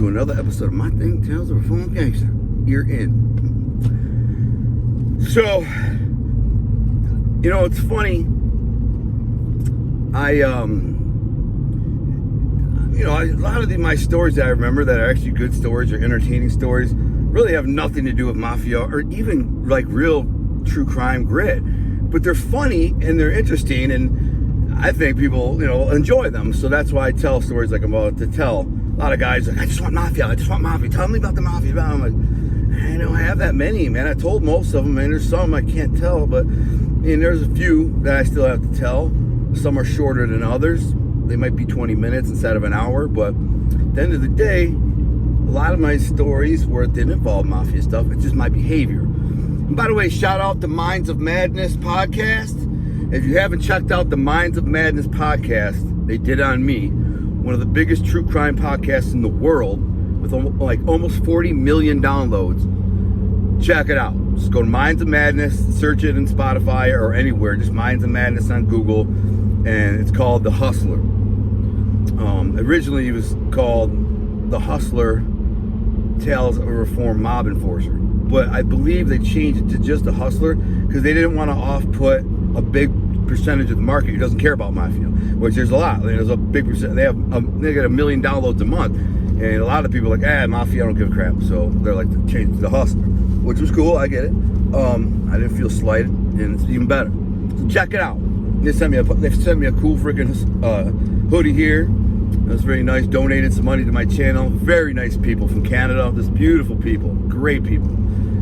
another episode of My Thing Tales of a Reformed Gangster. You're in. So, you know, it's funny. A lot of my stories that I remember that are actually good stories or entertaining stories really have nothing to do with mafia or even like real true crime grit. But they're funny and they're interesting, and I think people, enjoy them. So that's why I tell stories like I'm about to tell. A lot of guys like, I just want mafia. Tell me about the mafia. I'm like, I don't have that many, man. I told most of them, and there's some I can't tell, but there's a few that I still have to tell. Some are shorter than others. They might be 20 minutes instead of an hour, but at the end of the day, a lot of my stories where it didn't involve mafia stuff, it's just my behavior. And by the way, shout out the Minds of Madness podcast. If you haven't checked out the Minds of Madness podcast, they did on me, one of the biggest true crime podcasts in the world with like almost 40 million downloads. Check it out. Just go to Minds of Madness, search it in Spotify or anywhere, just Minds of Madness on Google, and it's called The Hustler. Originally it was called The Hustler Tales of a Reformed Mob Enforcer, but I believe they changed it to just The Hustler because they didn't want to off-put a big percentage of the market who doesn't care about mafia, which there's a lot. There's a big percent. They get 1 million downloads a month, and a lot of people are like, mafia, I don't give a crap. So they're like, to change to The Hustler, which was cool. I get it. I didn't feel slighted, and it's even better. So check it out. They sent me a cool freaking hoodie here. It was very nice. Donated some money to my channel. Very nice people from Canada. Just beautiful people. Great people.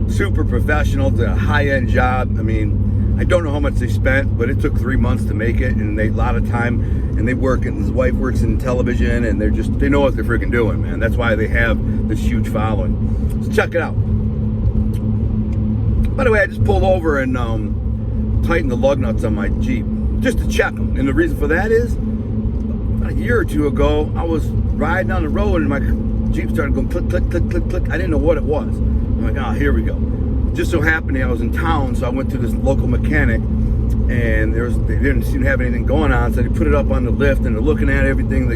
Super professional. Did a high-end job. I mean, I don't know how much they spent, but it took 3 months to make it, and a lot of time. And they work, and his wife works in television, and they know what they're freaking doing, man. That's why they have this huge following. So check it out. By the way, I just pulled over and tightened the lug nuts on my Jeep just to check them. And the reason for that is, a year or two ago, I was riding down the road and my Jeep started going click, click, click, click, click. I didn't know what it was. I'm like, here we go. Just so happened I was in town, so I went to this local mechanic, and they didn't seem to have anything going on, so they put it up on the lift, and they're looking at everything,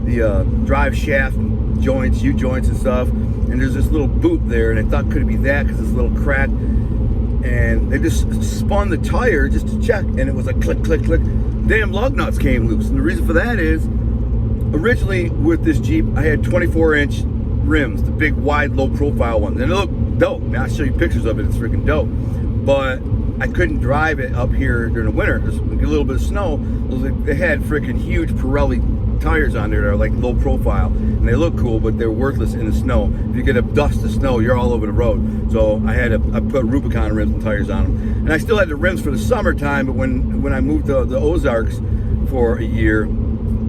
the drive shaft joints, U-joints and stuff, and there's this little boot there, and I thought, could it be that, because it's a little crack, and they just spun the tire just to check, and it was like click, click, click. Damn lug nuts came loose, and the reason for that is, originally with this Jeep, I had 24-inch rims, the big, wide, low-profile ones, and they look dope. Man, I'll show you pictures of it. It's freaking dope. But I couldn't drive it up here during the winter. There's a little bit of snow. They had freaking huge Pirelli tires on there that are like low-profile, and they look cool, but they're worthless in the snow. If you get a dust of snow, you're all over the road. So I put Rubicon rims and tires on them, and I still had the rims for the summertime. But when I moved to the Ozarks for a year,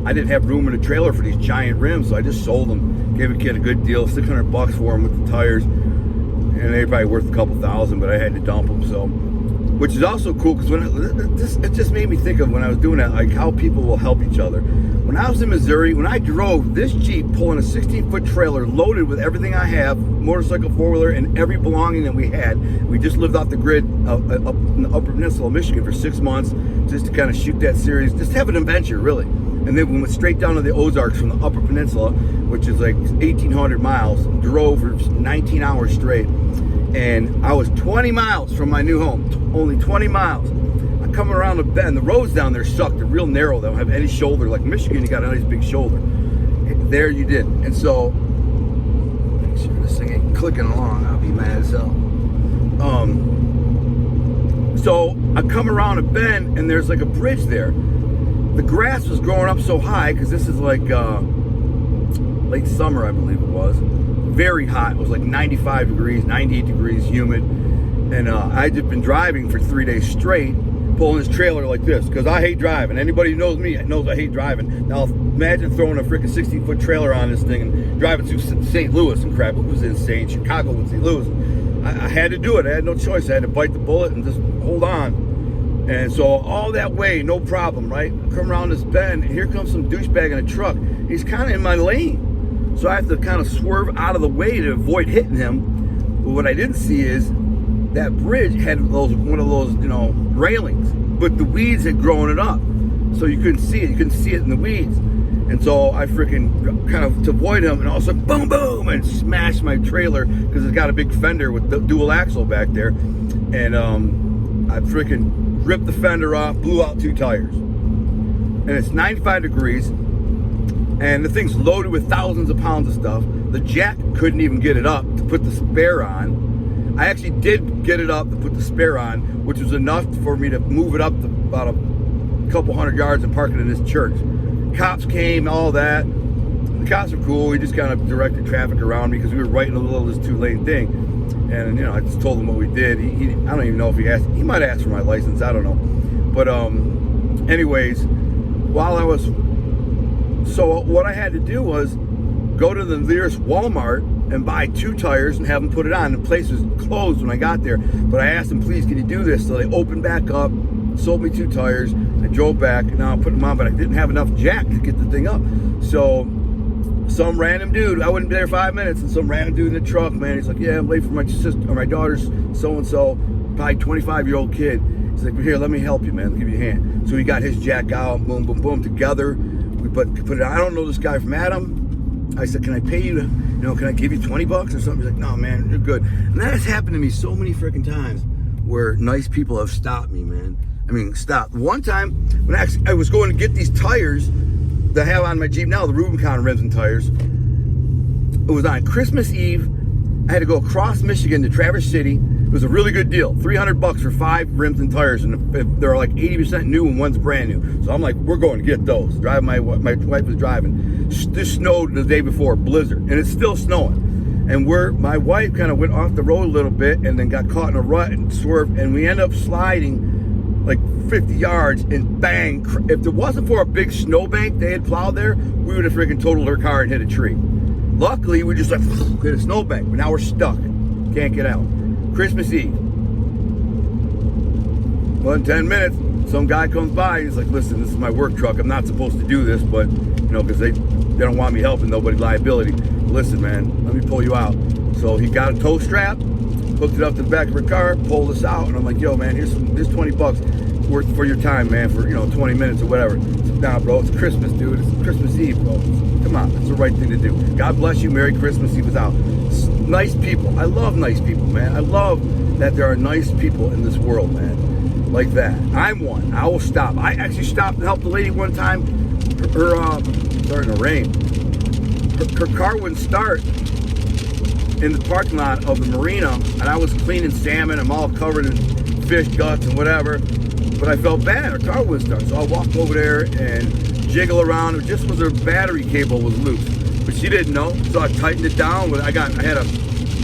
I didn't have room in the trailer for these giant rims, so I just sold them. Gave a kid a good deal, $600 for them with the tires, and they're probably worth a couple thousand, but I had to dump them. So, which is also cool because it just made me think of when I was doing that, like how people will help each other. When I was in Missouri, when I drove this Jeep pulling a 16-foot trailer loaded with everything I have, motorcycle, four-wheeler, and every belonging that we had, we just lived off the grid up in the Upper Peninsula of Michigan for 6 months just to kind of shoot that series, just have an adventure, really. And then we went straight down to the Ozarks from the Upper Peninsula, which is like 1,800 miles, drove for 19 hours straight. And I was 20 miles from my new home, only 20 miles. I come around the bend, the roads down there suck, they're real narrow, they don't have any shoulder. Like Michigan, you got a nice big shoulder. There you didn't. And so, make sure this thing ain't clicking along, I'll be mad as hell. So I come around a bend and there's like a bridge there. The grass was growing up so high, because this is like late summer, I believe it was. Very hot. It was like 95 degrees, 98 degrees, humid. And I'd just been driving for 3 days straight, pulling this trailer like this, because I hate driving. Anybody who knows me knows I hate driving. Now imagine throwing a freaking 16-foot trailer on this thing and driving through St. Louis and crap. It was insane. Chicago and St. Louis. I had to do it. I had no choice. I had to bite the bullet and just hold on. And so all that way, no problem, right? I come around this bend, and here comes some douchebag in a truck. He's kind of in my lane. So I have to kind of swerve out of the way to avoid hitting him. But what I didn't see is that bridge had one of those, railings. But the weeds had grown it up. So you couldn't see it. You couldn't see it in the weeds. And so I freaking kind of to avoid him, and all of a sudden, boom, boom, and smashed my trailer because it's got a big fender with the dual axle back there. And I freaking ripped the fender off, blew out 2 tires. And it's 95 degrees, and the thing's loaded with thousands of pounds of stuff. The jack couldn't even get it up to put the spare on. I actually did get it up to put the spare on, which was enough for me to move it up to about a couple hundred yards and park it in this church. Cops came, all that. The cops were cool. He just kind of directed traffic around me because we were right in the middle of this 2-lane thing. And, you know, I just told him what we did. He I don't even know if he asked. He might have asked for my license. I don't know. But anyways, while I was... So what I had to do was go to the nearest Walmart and buy 2 tires and have them put it on. The place was closed when I got there. But I asked them, please, can you do this? So they opened back up, sold me 2 tires. I drove back, and now I'm putting them on, but I didn't have enough jack to get the thing up. So some random dude, I wouldn't be there 5 minutes, and some random dude in the truck, man, he's like, yeah, I'm late for my sister, or my daughter's so-and-so, probably 25-year-old kid. He's like, here, let me help you, man, I'll give you a hand. So he got his jack out, boom, boom, boom, together. We put it on. I don't know this guy from Adam. I said, can I pay you to, can I give you 20 bucks or something? He's like, no, man, you're good. And that has happened to me so many freaking times where nice people have stopped me, man. I mean, stopped. One time, when I was going to get these tires that I have on my Jeep now, the Rubicon rims and tires, it was on Christmas Eve. I had to go across Michigan to Traverse City. It was a really good deal. $300 for 5 rims and tires, and they're like 80% new and one's brand new. So I'm like, we're going to get those. My wife was driving. This snowed the day before, blizzard, and it's still snowing. And my wife kind of went off the road a little bit and then got caught in a rut and swerved, and we ended up sliding like 50 yards, and bang, if there wasn't for a big snowbank they had plowed there, we would have freaking totaled her car and hit a tree. Luckily, we just like hit a snowbank, but now we're stuck. Can't get out. Christmas Eve. Well, in 10 minutes, some guy comes by, he's like, listen, this is my work truck. I'm not supposed to do this, but, because they don't want me helping nobody, liability. Listen, man, let me pull you out. So he got a tow strap, hooked it up to the back of her car, pulled us out, and I'm like, yo, man, here's 20 bucks worth for your time, man, for 20 minutes or whatever. Nah, bro, it's Christmas, dude. It's Christmas Eve, bro. Come on, it's the right thing to do. God bless you. Merry Christmas. He was out. Nice people. I love nice people, man. I love that there are nice people in this world, man. Like that. I'm one. I will stop. I actually stopped and helped a lady one time. Her starting to rain. Her car wouldn't start in the parking lot of the marina, and I was cleaning salmon. I'm all covered in fish guts and whatever, but I felt bad. Her car wouldn't start, so I walked over there and jiggle around. It just was her battery cable was loose, but she didn't know, so I tightened it down. I had a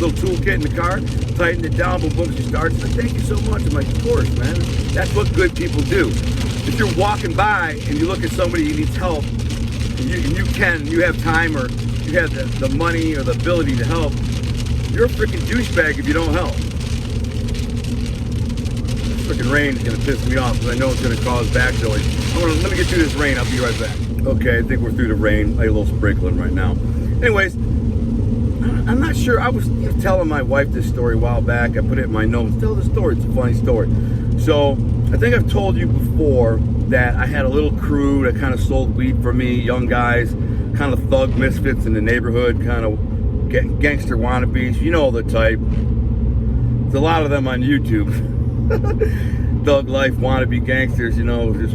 little toolkit in the car, tightened it down, boom, boom, she starts. I said, thank you so much. I'm like, of course, man. That's what good people do. If you're walking by and you look at somebody who needs help, and you have time, or you have the money or the ability to help, you're a freaking douchebag if you don't help. This freaking rain is going to piss me off because I know it's going to cause back noise. Let me get through this rain. I'll be right back. Okay, I think we're through the rain. I got a little sprinkling right now. Anyways, I'm not sure. I was telling my wife this story a while back. I put it in my notes. Tell the story. It's a funny story. So I think I've told you before that I had a little crew that kind of sold weed for me, young guys, kind of thug misfits in the neighborhood, kind of gangster wannabes. You know the type. There's a lot of them on YouTube. Thug life wannabe gangsters, just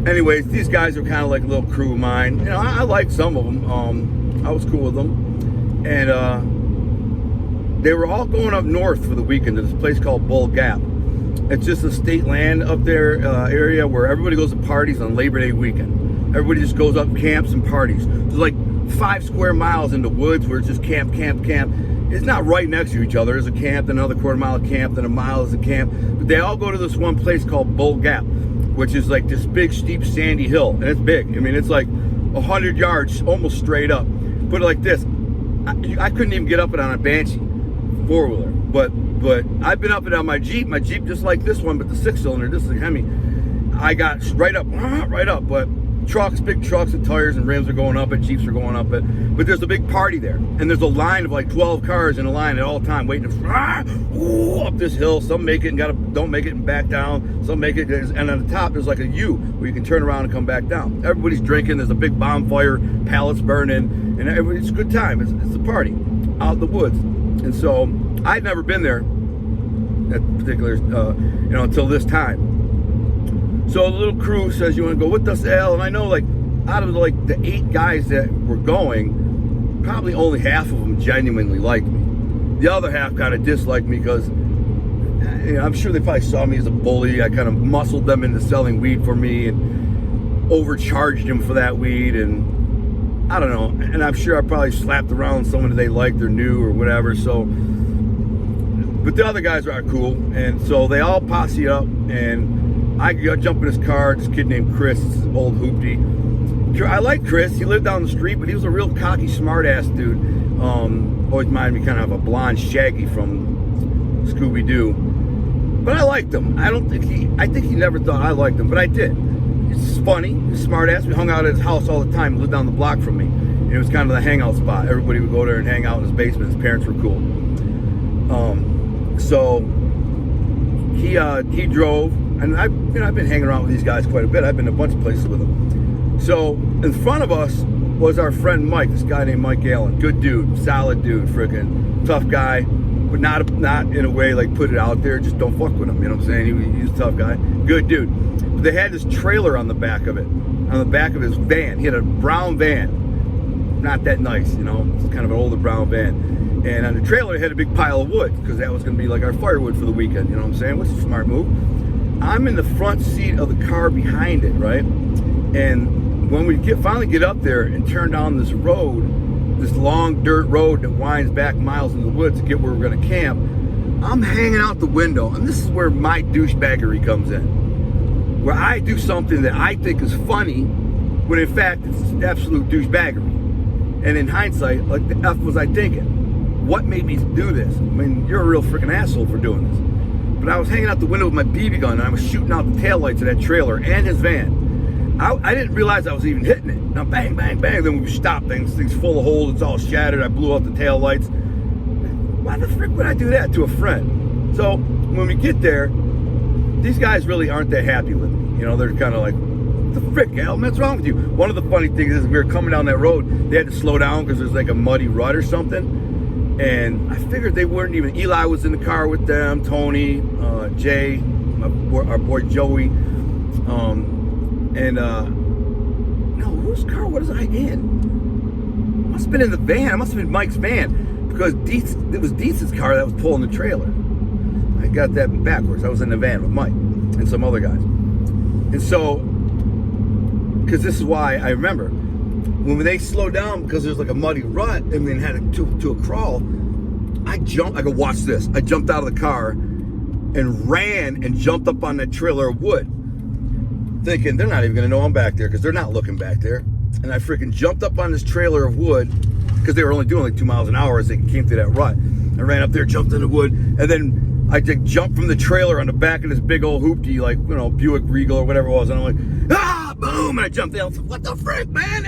anyways, these guys are kind of like a little crew of mine. I liked some of them. I was cool with them, and they were all going up north for the weekend to this place called Bull Gap. It's just a state land up there area where everybody goes to parties on Labor Day weekend. Everybody just goes up, camps, and parties. There's like 5 square miles in the woods where it's just camp. It's not right next to each other. There's a camp, then another quarter mile of camp, then a mile is a camp. But they all go to this one place called Bull Gap, which is like this big, steep, sandy hill. And it's big. I mean, it's like 100 yards, almost straight up. Put it like this. I couldn't even get up it on a Banshee 4-wheeler. But I've been up it on my Jeep just like this one, but the 6-cylinder. This is a Hemi. I got right up. But trucks, big trucks and tires and rims are going up it, Jeeps are going up it. But there's a big party there. And there's a line of like 12 cars in a line at all time waiting up this hill. Some make it and don't make it and back down. Some make it, and on the top there's like a U where you can turn around and come back down. Everybody's drinking, there's a big bonfire, pallets burning, and it's a good time. It's a party out in the woods. And so I'd never been there at particular, until this time. So the little crew says, you want to go with us, Al? And I know, like, out of like the 8 guys that were going, probably only half of them genuinely liked me. The other half kind of disliked me because, I'm sure they probably saw me as a bully. I kind of muscled them into selling weed for me and overcharged them for that weed, and I don't know. And I'm sure I probably slapped around someone that they liked or knew or whatever. So, but the other guys are cool, and so they all posse up, and I jump in his car. This kid named Chris, this old hoopty. I like Chris. He lived down the street, but he was a real cocky, smart-ass dude. Always reminded me kind of a blonde Shaggy from Scooby-Doo. But I liked him. I think he never thought I liked him, but I did. He's funny. He's smart-ass. We hung out at his house all the time. He lived down the block from me. And it was kind of the hangout spot. Everybody would go there and hang out in his basement. His parents were cool. So he drove. And I've been hanging around with these guys quite a bit. I've been to a bunch of places with them. So in front of us was our friend Mike, this guy named Mike Allen. Good dude, solid dude, freaking tough guy, but not in a way like put it out there. Just don't fuck with him. You know what I'm saying? He's a tough guy, good dude. But they had this trailer on the back of it, on the back of his van. He had a brown van, not that nice, It's kind of an older brown van. And on the trailer, it had a big pile of wood because that was going to be like our firewood for the weekend. You know what I'm saying? Which is a smart move. I'm in the front seat of the car behind it, right? And when we finally get up there and turn down this road, this long dirt road that winds back miles in the woods to get where we're going to camp, I'm hanging out the window, and this is where my douchebaggery comes in, where I do something that I think is funny when in fact it's absolute douchebaggery. And in hindsight, like, the F was I thinking? What made me do this? I mean, you're a real freaking asshole for doing this. But I was hanging out the window with my BB gun, and I was shooting out the taillights of that trailer and his van. I didn't realize I was even hitting it. Now, bang, bang, bang. Then we stopped. Thing's full of holes. It's all shattered. I blew out the taillights. Why the frick would I do that to a friend? So when we get there, these guys really aren't that happy with me. They're kind of like, what the frick, Al? What's wrong with you? One of the funny things is we were coming down that road. They had to slow down because there's like a muddy rut or something. And I figured they weren't even, Eli was in the car with them, Tony, Jay, our boy Joey, no, whose car was I in? I must have been in the van. I must have been Mike's van, because it was Dietz's car that was pulling the trailer. I got that backwards. I was in the van with Mike and some other guys. And so, because this is why I remember, when they slowed down because there's like a muddy rut and then had to a crawl, I go, watch this. I jumped out of the car and ran and jumped up on that trailer of wood, thinking they're not even gonna know I'm back there because they're not looking back there. And I freaking jumped up on this trailer of wood because they were only doing like 2 miles an hour as they came through that rut. I ran up there, jumped in the wood, and then I just jumped from the trailer on the back of this big old hoopty, like, Buick Regal or whatever it was, and I'm like, boom, and I jumped in. I was like, what the frick, man?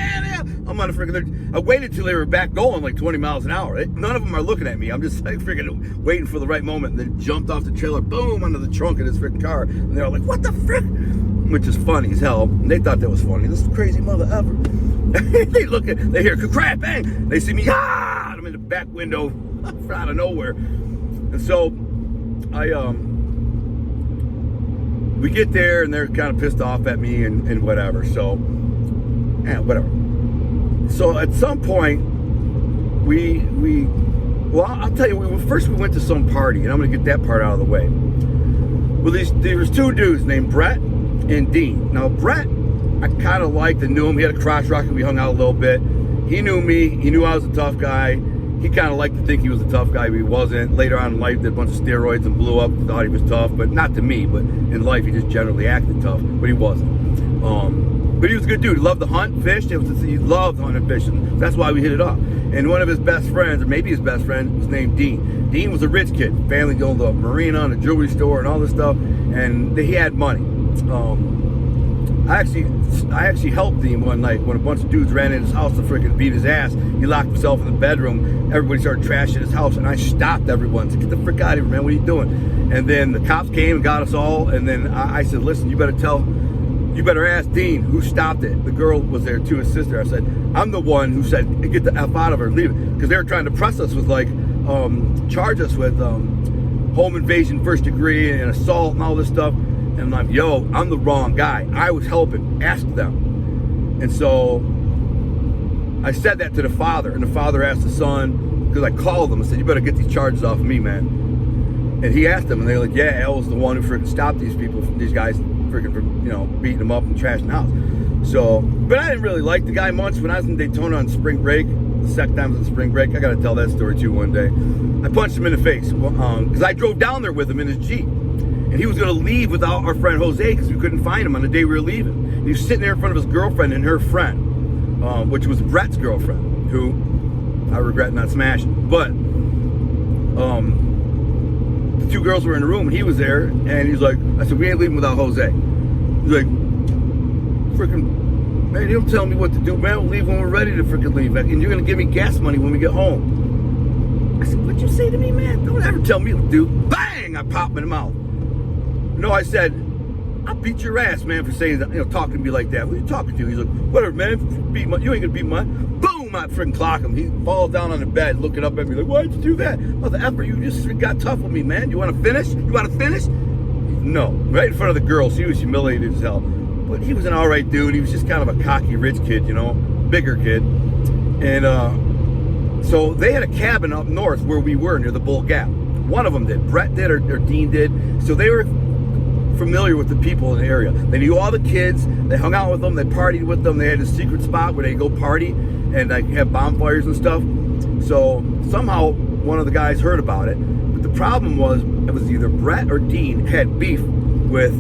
I'm on a freaking, I waited till they were back going like 20 miles an hour. None of them are looking at me. I'm just like freaking waiting for the right moment, and then jumped off the trailer, boom, onto the trunk of this freaking car, and they're all like, what the frick? Which is funny as hell. And they thought that was funny. This is the crazy mother ever. They hear crap, bang. They see me, I'm in the back window out of nowhere. And so we get there and they're kind of pissed off at me and whatever. So, whatever. So at some point, well, I'll tell you, first we went to some party, and I'm going to get that part out of the way. Well, there was 2 dudes named Brett and Dean. Now, Brett, I kind of liked and knew him. He had a crotch rocket. We hung out a little bit. He knew me. He knew I was a tough guy. He kind of liked to think he was a tough guy, but he wasn't. Later on in life, did a bunch of steroids and blew up. Thought he was tough, but not to me. But in life, he just generally acted tough, but he wasn't. But he was a good dude. He loved to hunt, fish. He loved hunting and fishing. That's why we hit it off. And one of his best friends, or maybe his best friend, was named Dean. Dean was a rich kid. Family owned a marina and a jewelry store and all this stuff. And he had money. I actually helped him one night when a bunch of dudes ran in his house to freaking beat his ass. He locked himself in the bedroom. Everybody started trashing his house, and I stopped everyone. Said, "Get the frick out of here, man! What are you doing?" And then the cops came and got us all. And then I said, "Listen, you better ask Dean who stopped it." The girl was there too, his sister. I said, "I'm the one who said get the F out of her, leave it," because they were trying to press us with like charge us with home invasion, first degree, and assault and all this stuff. And I'm like, yo, I'm the wrong guy. I was helping. Ask them. And so I said that to the father, and the father asked the son, because I called them and said, "You better get these charges off of me, man." And he asked them, and they're like, "Yeah, Al was the one who freaking stopped these people, these guys freaking from, beating them up and trashing the house." So, but I didn't really like the guy much. When I was in Daytona on spring break, the second time I was on spring break, I got to tell that story too one day. I punched him in the face because I drove down there with him in his Jeep. And he was going to leave without our friend Jose because we couldn't find him on the day we were leaving. And he was sitting there in front of his girlfriend and her friend, which was Brett's girlfriend, who I regret not smashing. But the two girls were in the room and he was there, and he's like, I said, "We ain't leaving without Jose." He's like, "Freaking, man, you don't tell me what to do, man. We'll leave when we're ready to freaking leave. And you're going to give me gas money when we get home." I said, "What'd you say to me, man? Don't ever tell me what to do." Bang! I popped him in the mouth. No, I said, "I'll beat your ass, man, for saying that, talking to me like that. What are you talking to?" He's like, "Whatever, man. You ain't gonna beat my." Boom! I freaking clock him. He falls down on the bed, looking up at me like, "Why'd you do that?" Mother effer, you just got tough with me, man. You want to finish? No, right in front of the girls. He was humiliated as hell. But he was an all right dude. He was just kind of a cocky, rich kid, bigger kid. And so they had a cabin up north where we were near the Bull Gap. One of them did. Brett did, or Dean did. So they were familiar with the people in the area. They knew all the kids. They hung out with them. They partied with them. They had a secret spot where they go party and like have bonfires and stuff. So somehow one of the guys heard about it. But the problem was it was either Brett or Dean had beef with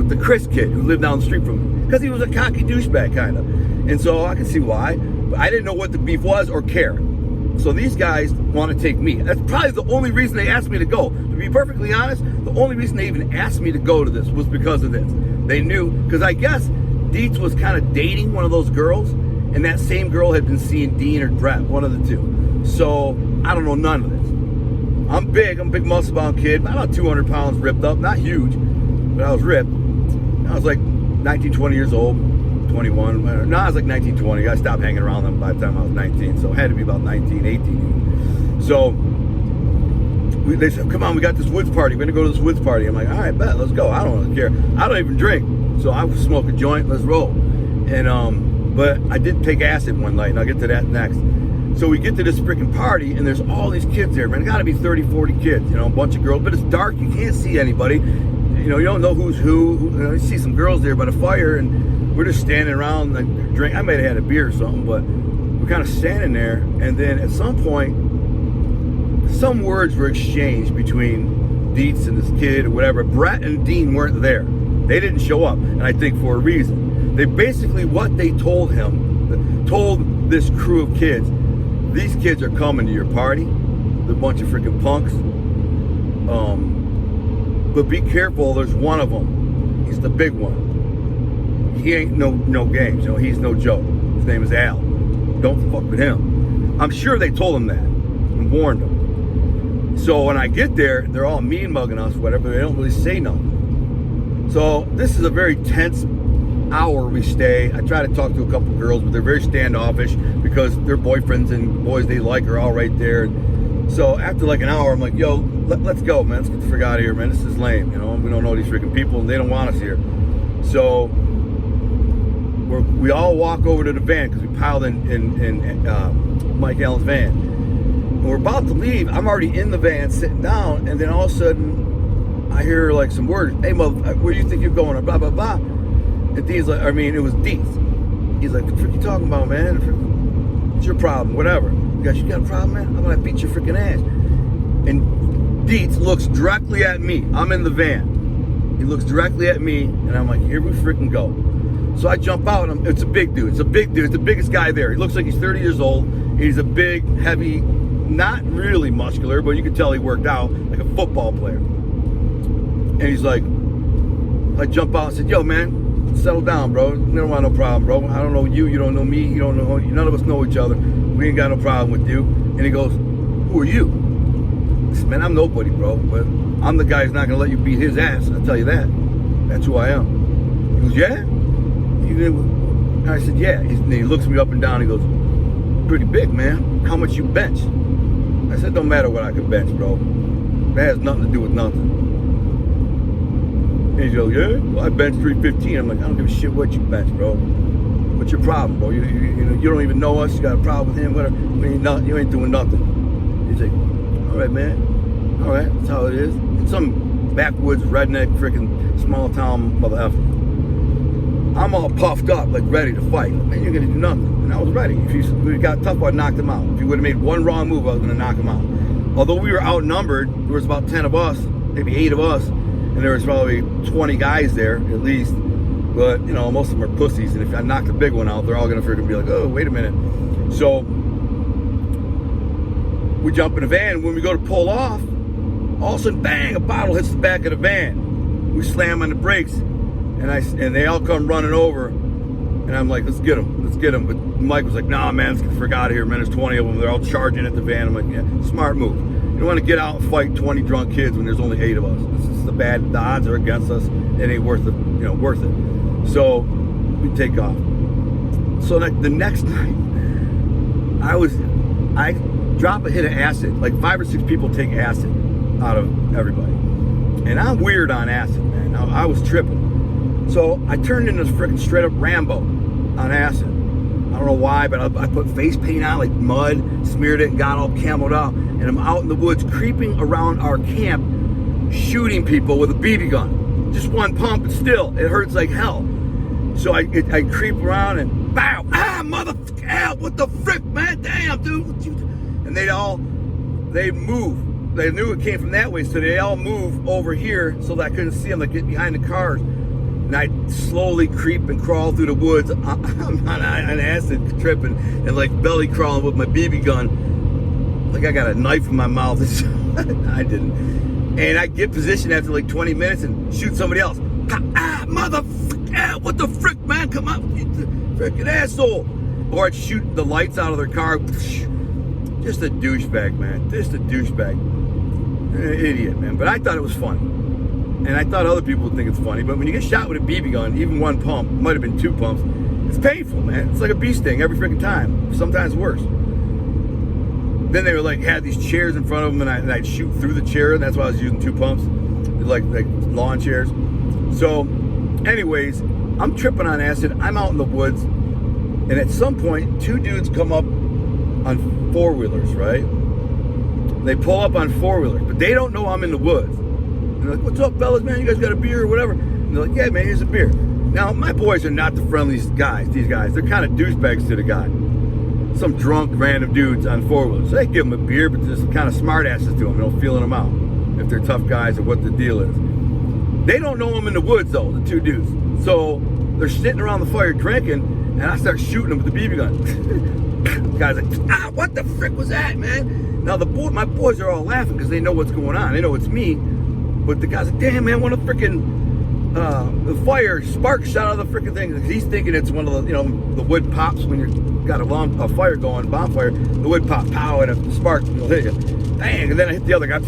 the Chris kid who lived down the street from me, because he was a cocky douchebag kind of. And so I can see why. But I didn't know what the beef was or care. So these guys want to take me. That's probably the only reason they asked me to go. To be perfectly honest, the only reason they even asked me to go to this was because of this. They knew, because I guess Dietz was kind of dating one of those girls, and that same girl had been seeing Dean or Brett, one of the two. So I don't know none of this. I'm big muscle-bound kid, about 200 pounds, ripped up, not huge, but I was ripped. I was like 19, 20 years old. 21. No, I was like 19, 20. I stopped hanging around them by the time I was 19, so it had to be about 19, 18. So they said, "Come on, we got this woods party. We're gonna go to this woods party." I'm like, "All right, bet, let's go." I don't really care. I don't even drink, so I would smoke a joint. Let's roll. And but I did take acid one night, and I'll get to that next. So we get to this freaking party, and there's all these kids there, man. It gotta be 30, 40 kids, a bunch of girls, but it's dark. You can't see anybody. You don't know who's who. You see some girls there by the fire, and we're just standing around, like, drink. I might have had a beer or something, but we're kind of standing there. And then at some point, some words were exchanged between Dietz and this kid or whatever. Brett and Dean weren't there. They didn't show up, and I think for a reason. They basically, what they told this crew of kids, these kids are coming to your party. They're a bunch of freaking punks. But be careful, there's one of them. He's the big one. He ain't no games, he's no joke. His name is Al. Don't fuck with him. I'm sure they told him that and warned him. So when I get there, they're all mean mugging us, whatever. They don't really say nothing. So this is a very tense hour we stay. I try to talk to a couple girls, but they're very standoffish because their boyfriends and boys they like are all right there. So after like an hour, I'm like, "Yo, let's go, man. Let's get the frick out of here, man. This is lame. We don't know these freaking people, and they don't want us here." So we all walk over to the van because we piled in Mike Allen's van. And we're about to leave. I'm already in the van sitting down, and then all of a sudden I hear like some words. "Hey, mother, where do you think you're going?" Or blah, blah, blah. And Dean's like, it was Dietz. He's like, "What the frick you talking about, man? What's your problem? Whatever. You got a problem, man? I'm going to beat your freaking ass." And Dietz looks directly at me. I'm in the van. He looks directly at me, and I'm like, "Here we freaking go." So I jump out, and it's a big dude. It's a big dude. It's the biggest guy there. He looks like he's 30 years old. He's a big, heavy, not really muscular, but you can tell he worked out like a football player. And he's like, I jump out and said, "Yo, man, settle down, bro. We don't want no problem, bro. I don't know you. You don't know me. You don't know. None of us know each other. We ain't got no problem with you. And he goes, who are you? I said, man, I'm nobody, bro. But I'm the guy who's not gonna let you beat his ass. I'll tell you that. That's who I am. He goes, yeah? And I said, yeah. And he looks me up and down. He goes, pretty big, man. How much you bench? I said, don't matter what I can bench, bro. That has nothing to do with nothing. And he goes, yeah? Well, I bench 315. I'm like, I don't give a shit what you bench, bro. What's your problem, bro? You don't even know us. You got a problem with him, whatever. You ain't doing nothing. He's like, all right, man. All right, that's how it is. It's some backwoods, redneck, freaking small town mother effer. I'm all puffed up, like ready to fight. Man, you're gonna do nothing. And I was ready. If we got tough, I'd knock him out. If you would have made one wrong move, I was gonna knock him out. Although we were outnumbered, there was about 10 of us, maybe 8 of us, and there was probably 20 guys there at least. But you know, most of them are pussies, and if I knock the big one out, they're all gonna freaking be like, oh, wait a minute. So we jump in the van. When we go to pull off, all of a sudden, bang! A bottle hits the back of the van. We slam on the brakes, and they all come running over, and I'm like, let's get them, let's get them. But Mike was like, nah, man, let's get the frick out of here, man. There's 20 of them. They're all charging at the van. I'm like, yeah, smart move. You don't want to get out and fight 20 drunk kids when there's only 8 of us. This is the odds are against us. It ain't worth it, worth it. So we take off. So the next night, I drop a hit of acid. Like 5 or 6 people take acid out of everybody. And I'm weird on acid, man. I was tripping. So I turned into freaking straight up Rambo on acid. I don't know why, but I put face paint on, like mud, smeared it, and got all camoed up. And I'm out in the woods creeping around our camp, shooting people with a BB gun. Just one pump, but still, it hurts like hell. So I creep around and bow, motherfucker, what the frick, man, damn, dude. And they move. They knew it came from that way, so they all move over here so that I couldn't see them, like get behind the cars. And I slowly creep and crawl through the woods. I'm on acid tripping and like belly crawling with my BB gun. Like I got a knife in my mouth. I didn't. And I get positioned after like 20 minutes and shoot somebody else. Motherfucker, what the frick, man? Come on, you freaking asshole. Or I'd shoot the lights out of their car. Just a douchebag, man. Just a douchebag. An idiot, man. But I thought it was funny. And I thought other people would think it's funny. But when you get shot with a BB gun, even one pump, might have been 2 pumps, it's painful, man. It's like a bee sting every freaking time. Sometimes worse. Then they were like, had these chairs in front of them, and I'd shoot through the chair, and that's why I was using 2 pumps. Like lawn chairs. So, anyways, I'm tripping on acid. I'm out in the woods. And at some point, 2 dudes come up on 4-wheelers, right? They pull up on 4-wheelers, but they don't know I'm in the woods. And they're like, what's up, fellas, man? You guys got a beer or whatever? And they're like, yeah, man, here's a beer. Now, my boys are not the friendliest guys, these guys. They're kind of douchebags to the guy. Some drunk, random dudes on 4-wheelers. So they give them a beer, but there's kind of smart asses to them, feeling them out if they're tough guys or what the deal is. They don't know I'm in the woods, though, the 2 dudes. So they're sitting around the fire drinking, and I start shooting them with the BB gun. The guy's like, what the frick was that, man? Now, my boys are all laughing because they know what's going on. They know it's me. But the guy's like, damn, man, one of the freaking, the fire sparks shot out of the freaking thing. He's thinking it's one of the, the wood pops when you've got a fire going, bonfire. The wood pop, pow, and a spark will hit you. Dang, and then I hit the other guy.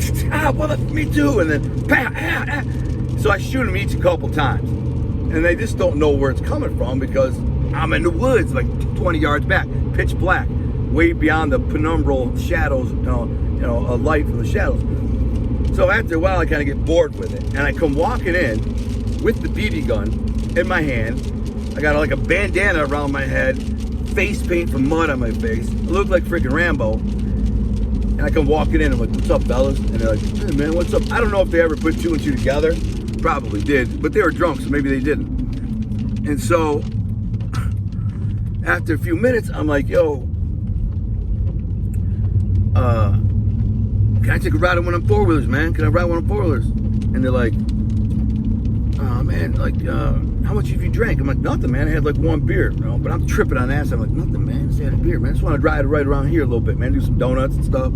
Well, me too. And then, pow, So I shoot them each a couple times. And they just don't know where it's coming from because I'm in the woods, like 20 yards back, pitch black, way beyond the penumbral shadows, a light from the shadows. So after a while, I kind of get bored with it. And I come walking in with the BB gun in my hand. I got like a bandana around my head, face paint from mud on my face. I look like freaking Rambo. And I come walking in, I'm like, what's up, fellas? And they're like, hey, man, what's up? I don't know if they ever put 2 and 2 together. Probably did, but they were drunk, so maybe they didn't. And so after a few minutes, I'm like, yo, can I take a ride on one of them 4-wheelers, man? Can I ride one of them 4-wheelers? And they're like, oh, man, like, how much have you drank? I'm like, nothing, man. I had like 1 beer, but I'm tripping on acid. I'm like, nothing, man. I just had a beer, man. I just want to ride right around here a little bit, man. Do some donuts and stuff.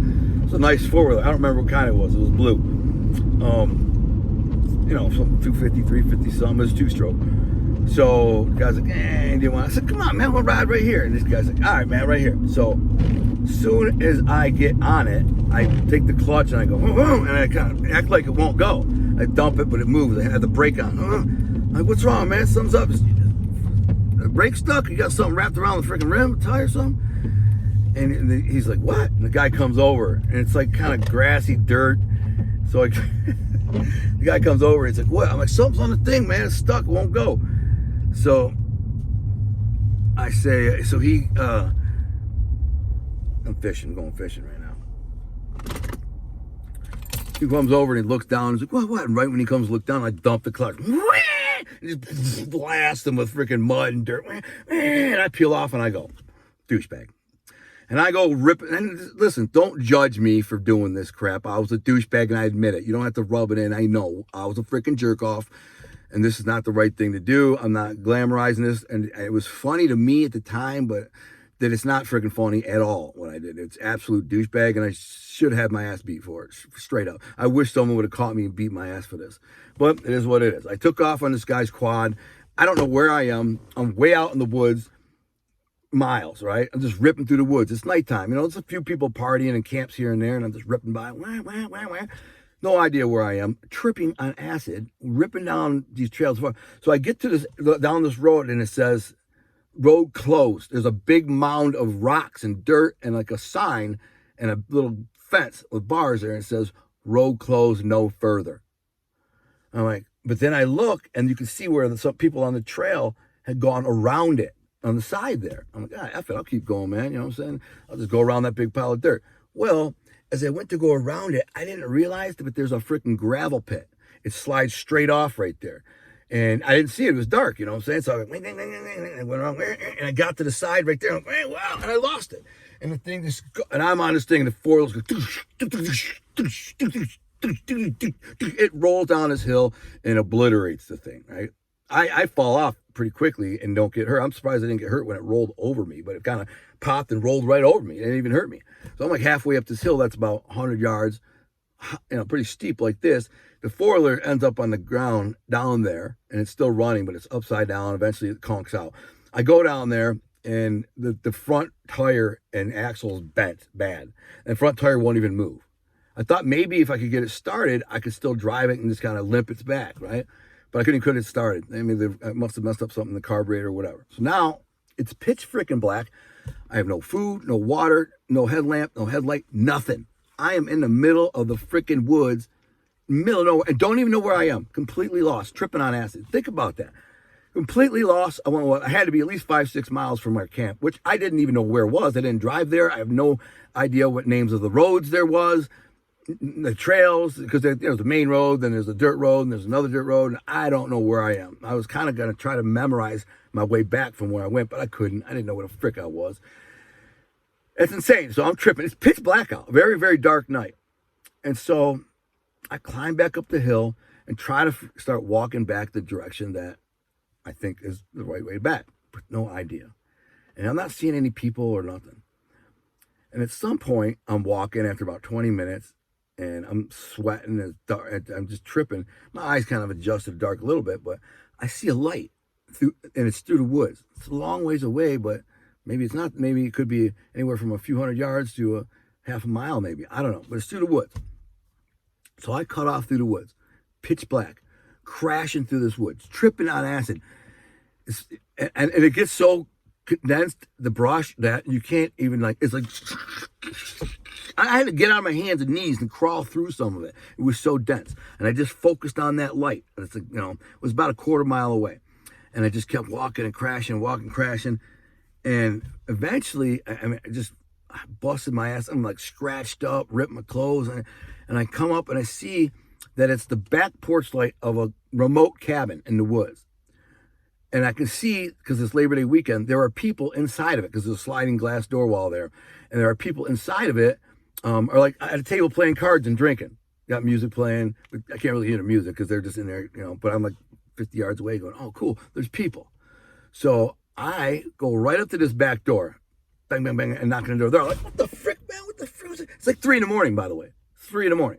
It's a nice 4-wheeler. I don't remember what kind it was. It was blue. Some 250, 350 something. It was 2-stroke. So the guy's like, do you want? I said, come on, man, we'll ride right here. And this guy's like, all right, man, right here. So soon as I get on it, I take the clutch and I go, and I kind of act like it won't go. I dump it, but it moves. I had the brake on. I'm like, what's wrong, man? Something's up. The brake stuck? You got something wrapped around the freaking rim, tire or something? And he's like, what? And the guy comes over, and it's like kind of grassy dirt. So the guy comes over, and he's like, what? I'm like, something's on the thing, man. It's stuck. It won't go. So I say, I'm fishing, going fishing right now. He comes over and he looks down. He's like, what? And right when he comes to look down, I dump the clutch. And just blast him with freaking mud and dirt. And I peel off and I go, douchebag. And I go rip it. And listen, don't judge me for doing this crap. I was a douchebag and I admit it. You don't have to rub it in. I know I was a freaking jerk off. And this is not the right thing to do. I'm not glamorizing this. And it was funny to me at the time, but that it's not freaking funny at all what I did. It's absolute douchebag, and I should have my ass beat for it, straight up. I wish someone would have caught me and beat my ass for this. But it is what it is. I took off on this guy's quad. I don't know where I am. I'm way out in the woods, miles, right? I'm just ripping through the woods. It's nighttime. You know, there's a few people partying in camps here and there, and I'm just ripping by. No idea where I am, tripping on acid, ripping down these trails. So I get to down this road, and it says, road closed. There's a big mound of rocks and dirt and like a sign and a little fence with bars there, and it says, road closed, no further. I'm like, but then I look, and you can see where some people on the trail had gone around it on the side there. I'm like, F it, I'll keep going, man. You know what I'm saying? I'll just go around that big pile of dirt. Well, as I went to go around it, I didn't realize that there's a freaking gravel pit. It slides straight off right there. And I didn't see it. It was dark, you know what I'm saying? So I went, I went around, and I got to the side right there. Wow, and I lost it. And the thing just, and I'm on this thing, and the four wheels go, it rolls down this hill and obliterates the thing, right? I fall off pretty quickly and don't get hurt. I'm surprised I didn't get hurt when it rolled over me, but it kind of popped and rolled right over me. It didn't even hurt me. So I'm like halfway up this hill. That's about 100 yards, you know, pretty steep like this. The four-wheeler ends up on the ground down there, and it's still running, but it's upside down. Eventually, it conks out. I go down there, and the front tire and axle's bent bad. And the front tire won't even move. I thought maybe if I could get it started, I could still drive it and just kind of limp its back, right? But I couldn't get it started. I mean, I must have messed up something in the carburetor or whatever. So now, it's pitch freaking black. I have no food, no water, no headlamp, no headlight, nothing. I am in the middle of the freaking woods, middle of nowhere, and don't even know where I am. Completely lost, tripping on acid. Think about that. Completely lost. I had to be at least 5-6 miles from our camp, which I didn't even know where it was. I didn't drive there. I have no idea what names of the roads there was, the trails, because there's the main road, then there's the dirt road, and there's another dirt road, and I don't know where I am. I was kind of going to try to memorize my way back from where I went, but I couldn't. I didn't know where the frick I was. It's insane. So I'm tripping. It's pitch black out. Very, very dark night. And so I climb back up the hill and try to start walking back the direction that I think is the right way back. But no idea. And I'm not seeing any people or nothing. And at some point, I'm walking after about 20 minutes, and I'm sweating. It's dark. I'm just tripping. My eyes kind of adjusted dark a little bit, but I see a light, and it's through the woods. It's a long ways away, but maybe it's not. Maybe it could be anywhere from a few hundred yards to a half a mile, maybe. I don't know, but it's through the woods. So I cut off through the woods, pitch black, crashing through this woods, tripping on acid. And it gets so condensed, the brush, that you can't even, like, it's like, I had to get on my hands and knees and crawl through some of it. It was so dense. And I just focused on that light. It's like, you know, it was about a quarter mile away. And I just kept walking and crashing, crashing. And eventually, I just busted my ass. I'm like scratched up, ripped my clothes. And I come up and I see that it's the back porch light of a remote cabin in the woods. And I can see, because it's Labor Day weekend, there are people inside of it, because there's a sliding glass door wall there. And there are people inside of it, are like at a table playing cards and drinking. Got music playing. But I can't really hear the music because they're just in there, you know. But I'm like 50 yards away going, oh, cool, there's people. So I go right up to this back door, bang, bang, bang, and knocking on the door. They're like, what the frick, man? What the frick? It's like 3 a.m, by the way. 3 a.m.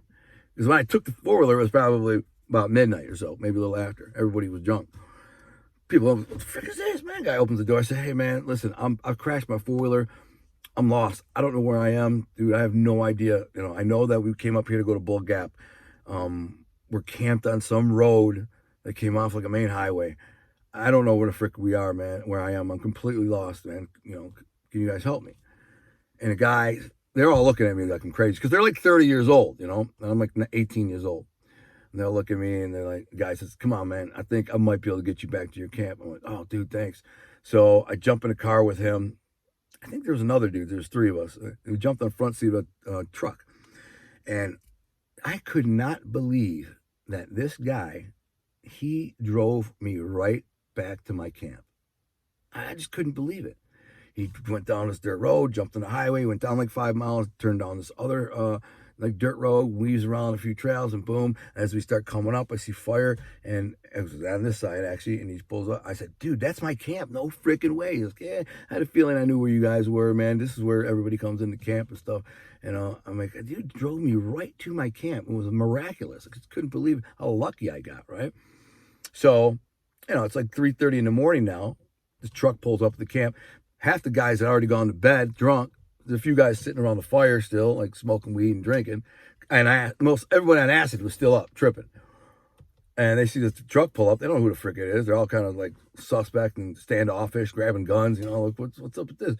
Because when I took the four-wheeler, it was probably about midnight or so, maybe a little after. Everybody was drunk. people, what the frick is this, man? Guy opens the door. I say, hey, man, listen, I've crashed my four-wheeler. I'm lost. I don't know where I am, dude. I have no idea. You know, I know that we came up here to go to Bull Gap. We're camped on some road that came off like a main highway. I don't know where the frick we are, man, where I am. I'm completely lost, man. You know, can you guys help me? And the guy, they're all looking at me like I'm crazy because they're like 30 years old, you know, and I'm like 18 years old. And they'll look at me and they're like, the guy says, come on, man, I think I might be able to get you back to your camp. I'm like, oh, dude, thanks. So I jump in a car with him. I think there was another dude. There's three of us. We jumped on the front seat of a truck. And I could not believe that this guy, he drove me right back to my camp. I just couldn't believe it. He went down this dirt road, jumped on the highway, went down like 5 miles, turned down this other like dirt road, weaves around a few trails, and boom, as we start coming up, I see fire, and it was on this side actually, and he pulls up. I said, dude, that's my camp. No freaking way. He's like, yeah, I had a feeling I knew where you guys were, man. This is where everybody comes into camp and stuff. And I'm like, dude, drove me right to my camp. It was miraculous. I just couldn't believe how lucky I got, right? So, you know, it's like 3:30 in the morning now. This truck pulls up at the camp. Half the guys had already gone to bed, drunk. There's a few guys sitting around the fire still, like smoking weed and drinking. And everybody on acid was still up, tripping. And they see the truck pull up. They don't know who the frick it is. They're all kind of like suspect and standoffish, grabbing guns. You know, like, what's up with this?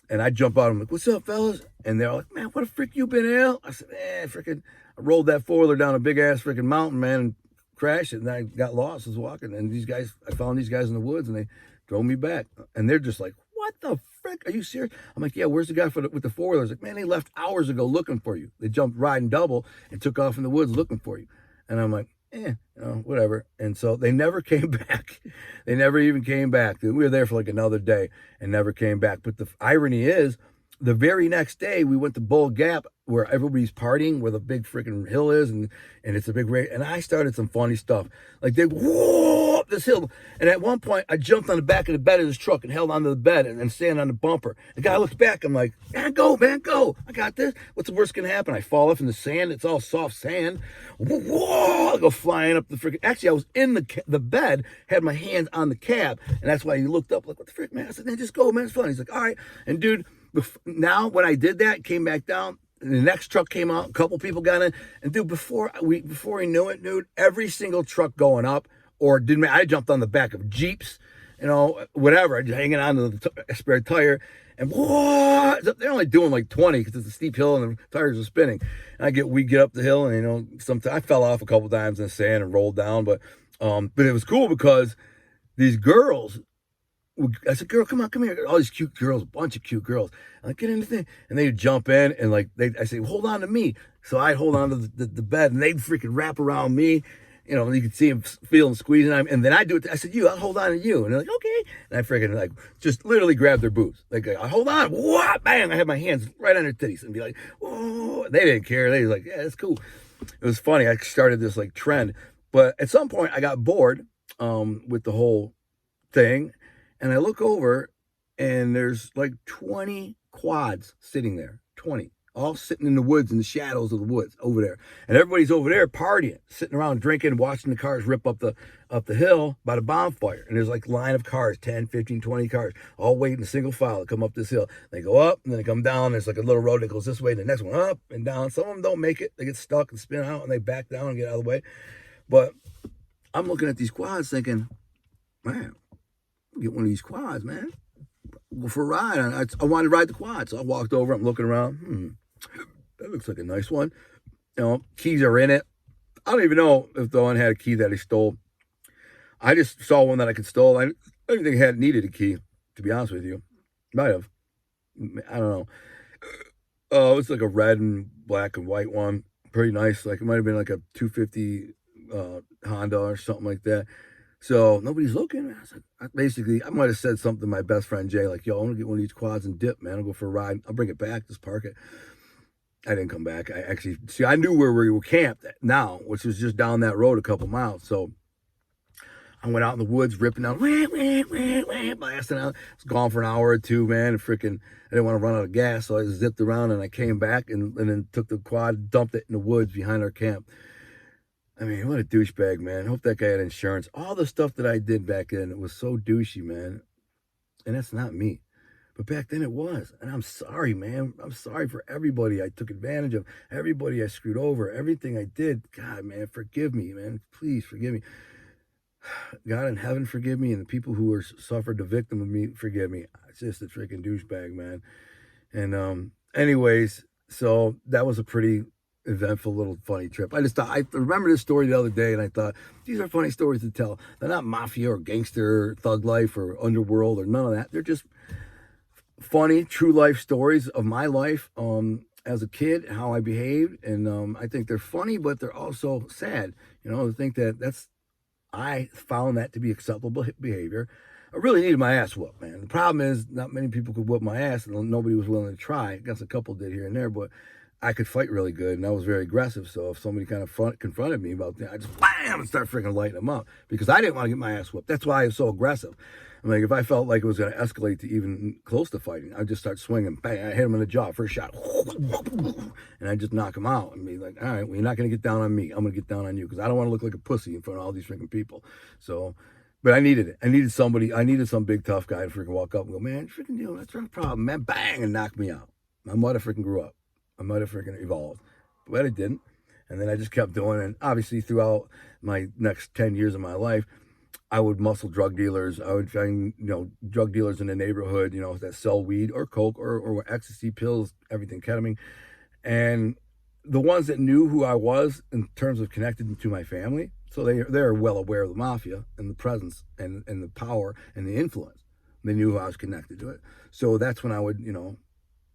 And I jump out. I'm like, what's up, fellas? And they're like, man, what the frick you been, Al? I said, freaking, I rolled that four-wheeler down a big-ass freaking mountain, man, and crashed it. And I got lost. I was walking. And I found these guys in the woods, and they drove me back. And they're just like, what the frick? Are you serious? I'm like, yeah, where's the guy with the four-wheeler? He's like, man, they left hours ago looking for you. They jumped riding double and took off in the woods looking for you. And I'm like, you know, whatever. And so they never came back. They never even came back. We were there for like another day and never came back. But the irony is, the very next day, we went to Bull Gap where everybody's partying, where the big freaking hill is, and it's a big race. And I started some funny stuff. Like they whoa up this hill. And at one point, I jumped on the back of the bed of this truck and held onto the bed and stand on the bumper. The guy looks back. I'm like, man, go. I got this. What's the worst can happen? I fall off in the sand. It's all soft sand. Whoa! I go flying up the freaking. Actually, I was in the bed, had my hands on the cab, and that's why he looked up like, what the frick, man? I said, man, just go, man. It's fun. He's like, all right. And dude, now when I did that, came back down, and the next truck came out, a couple people got in, and dude, before he knew it, dude, every single truck going up, or didn't I jumped on the back of Jeeps, you know, whatever, just hanging on to the spare tire, and whoa, they're only doing like 20 because it's a steep hill and the tires are spinning. And we get up the hill, and you know, sometimes I fell off a couple times in the sand and rolled down, but it was cool because these girls. I said, girl, come here. All these cute girls, a bunch of cute girls. I'm like, get in the thing. And they would jump in and like, I say, hold on to me. So I'd hold on to the bed and they'd freaking wrap around me. You know, you could see them feeling squeezing. And then I do it. I said, I'll hold on to you. And they're like, okay. And I freaking like, just literally grab their boobs. Like, I hold on. What? Bang. I had my hands right on their titties and be like, oh, they didn't care. They was like, yeah, that's cool. It was funny. I started this like trend, but at some point I got bored with the whole thing. And I look over, and there's like 20 quads sitting there, 20, all sitting in the woods, in the shadows of the woods over there. And everybody's over there partying, sitting around drinking, watching the cars rip up the hill by the bonfire. And there's like a line of cars, 10, 15, 20 cars, all waiting in single file to come up this hill. They go up, and then they come down. There's like a little road that goes this way, and the next one up and down. Some of them don't make it. They get stuck and spin out, and they back down and get out of the way. But I'm looking at these quads thinking, man, get one of these quads, man. Go for a ride. I wanted to ride the quad, so I walked over. I'm looking around. That looks like a nice one. You know, keys are in it. I don't even know if the one had a key that he stole. I just saw one that I could stole. I don't think it needed a key, to be honest with you. Might have. I don't know. It's like a red and black and white one. Pretty nice. Like it might have been like a 250 Honda or something like that. So nobody's looking. I might have said something to my best friend Jay, like, yo, I'm gonna get one of these quads and dip, man. I'll go for a ride. I'll bring it back, just park it. I didn't come back. I knew where we were camped now, which was just down that road a couple miles. So I went out in the woods, ripping out, blasting out. I was gone for an hour or two, man. And freaking, I didn't want to run out of gas, so I zipped around and I came back and then took the quad, dumped it in the woods behind our camp. I mean, what a douchebag, man. Hope that guy had insurance. All the stuff that I did back then, it was so douchey, man. And that's not me. But back then it was. And I'm sorry, man. I'm sorry for everybody I took advantage of, everybody I screwed over, everything I did. God, man, forgive me, man. Please forgive me. God in heaven, forgive me. And the people who were suffered the victim of me, forgive me. It's just a freaking douchebag, man. And anyways, so that was a pretty eventful little funny trip. I just thought, I remember this story the other day, and I thought, these are funny stories to tell. They're not mafia or gangster, thug life or underworld or none of that. They're just funny, true life stories of my life as a kid, how I behaved. And I think they're funny, but they're also sad. You know, I think I found that to be acceptable behavior. I really needed my ass whooped, man. The problem is not many people could whoop my ass, and nobody was willing to try. I guess a couple did here and there, but I could fight really good, and I was very aggressive. So if somebody kind of confronted me about that, I just bam and start freaking lighting them up because I didn't want to get my ass whooped. That's why I was so aggressive. I'm like, if I felt like it was going to escalate to even close to fighting, I'd just start swinging. Bang! I hit him in the jaw, first shot, and I just knock him out and be like, all right, well, you're not going to get down on me. I'm going to get down on you because I don't want to look like a pussy in front of all these freaking people. So. But I needed it. I needed somebody. I needed some big tough guy to freaking walk up and go, man, freaking deal. That's not a problem, man. Bang, and knock me out. I might have freaking grew up. I might have freaking evolved, but I didn't. And then I just kept doing it. And obviously, throughout my next 10 years of my life, I would muscle drug dealers. I would find, drug dealers in the neighborhood, that sell weed or coke or ecstasy pills, everything, ketamine, and the ones that knew who I was in terms of connected to my family. So they're well aware of the mafia and the presence and the power and the influence. They knew I was connected to it. So that's when I would,